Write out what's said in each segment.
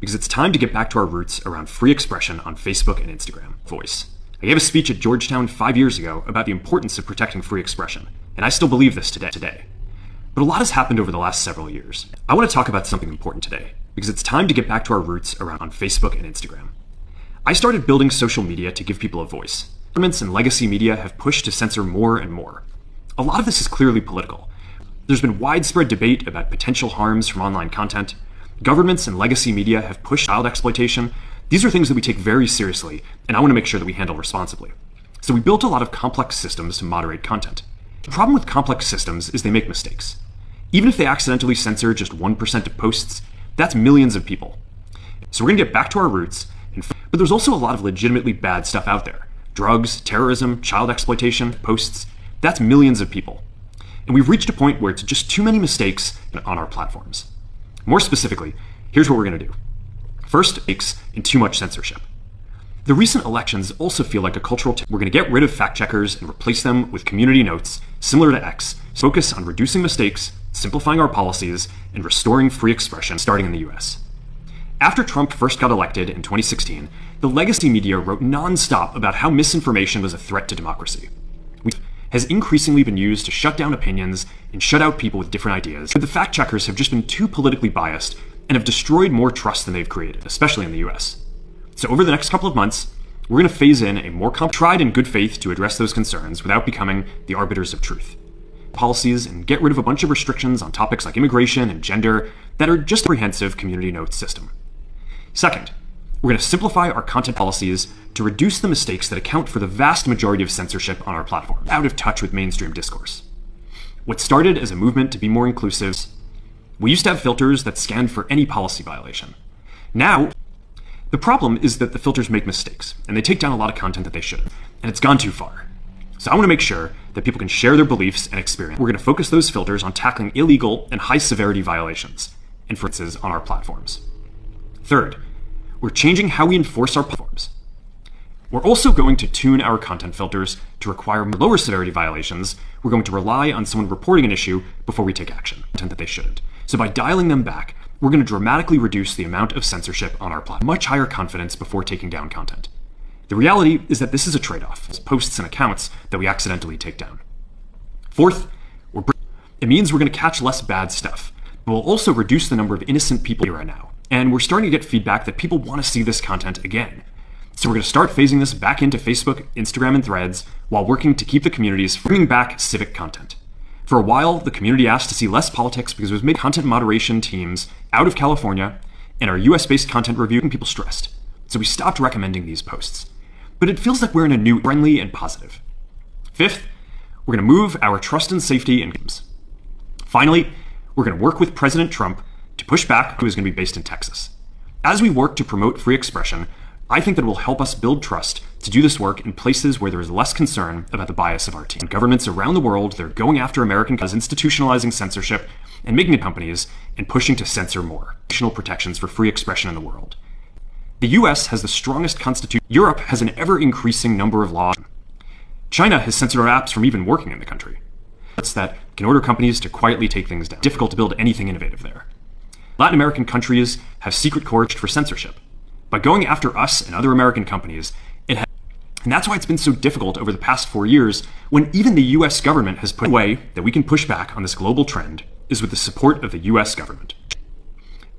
because it's time to get back to our roots around free expression on Facebook and Instagram. Voice. I gave a speech at Georgetown 5 years ago about the importance of protecting free expression, and I still believe this today. But a lot has happened over the last several years. I want to talk about something important today, because it's time to get back to our roots around on Facebook and Instagram. I started building social media to give people a voice. Governments and legacy media have pushed to censor more and more. A lot of this is clearly political. There's been widespread debate about potential harms from online content. Governments and legacy media have pushed child exploitation. These are things that we take very seriously, and I want to make sure that we handle responsibly. So we built a lot of complex systems to moderate content. The problem with complex systems is they make mistakes. Even if they accidentally censor just 1% of posts, that's millions of people. So we're going to get back to our roots, but there's also a lot of legitimately bad stuff out there. Drugs, terrorism, child exploitation, posts, that's millions of people. And we've reached a point where it's just too many mistakes on our platforms. More specifically, here's what we're going to do. First, mistakes and too much censorship. The recent elections also feel like a cultural we're going to get rid of fact checkers and replace them with community notes, similar to X. Focus on reducing mistakes, simplifying our policies, and restoring free expression, starting in the US. After Trump first got elected in 2016, the legacy media wrote nonstop about how misinformation was a threat to democracy. Has increasingly been used to shut down opinions and shut out people with different ideas. But the fact checkers have just been too politically biased and have destroyed more trust than they've created, especially in the US. So over the next couple of months, we're going to phase in a more tried in good faith to address those concerns without becoming the arbiters of truth. Policies and get rid of a bunch of restrictions on topics like immigration and gender that are just a comprehensive community notes system. Second, we're going to simplify our content policies to reduce the mistakes that account for the vast majority of censorship on our platform, out of touch with mainstream discourse. What started as a movement to be more inclusive, we used to have filters that scanned for any policy violation. Now, the problem is that the filters make mistakes, and they take down a lot of content that they shouldn't, and it's gone too far. So I want to make sure that people can share their beliefs and experience. We're going to focus those filters on tackling illegal and high-severity violations and inferences on our platforms. Third, we're changing how we enforce our platforms. We're also going to tune our content filters to require lower severity violations. We're going to rely on someone reporting an issue before we take action, content that they shouldn't. So by dialing them back, we're going to dramatically reduce the amount of censorship on our platform. Much higher confidence before taking down content. The reality is that this is a trade-off. It's posts and accounts that we accidentally take down. Fourth, it means we're going to catch less bad stuff, but we'll also reduce the number of innocent people here right now. And we're starting to get feedback that people want to see this content again. So we're going to start phasing this back into Facebook, Instagram, and Threads while working to keep the communities bringing back civic content. For a while, the community asked to see less politics because it was made content moderation teams out of California and our US-based content review and people stressed. So we stopped recommending these posts. But it feels like we're in a new friendly and positive. Fifth, we're going to move our trust and safety in games. Finally, we're going to work with President Trump to push back who is going to be based in Texas. As we work to promote free expression, I think that it will help us build trust to do this work in places where there is less concern about the bias of our team. Governments around the world, they're going after American companies, institutionalizing censorship and making it companies and pushing to censor more. Additional protections for free expression in the world. The US has the strongest constitution. Europe has an ever-increasing number of laws. China has censored our apps from even working in the country. It's that can order companies to quietly take things down. Difficult to build anything innovative there. Latin American countries have secret courts for censorship. By going after us and other American companies, and that's why it's been so difficult over the past 4 years when even the US government has put a way that we can push back on this global trend is with the support of the US government.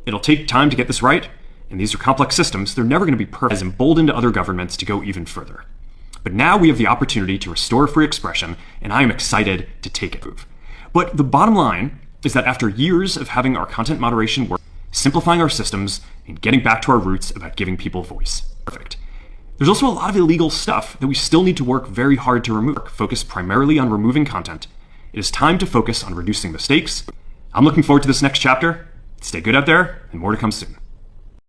It'll take time to get this right, and these are complex systems. They're never going to be perfect, as emboldened other governments to go even further. But now we have the opportunity to restore free expression, and I am excited to take it. But the bottom line is that after years of having our content moderation work, simplifying our systems, and getting back to our roots about giving people voice. Perfect. There's also a lot of illegal stuff that we still need to work very hard to remove. Focus primarily on removing content. It is time to focus on reducing mistakes. I'm looking forward to this next chapter. Stay good out there, and more to come soon.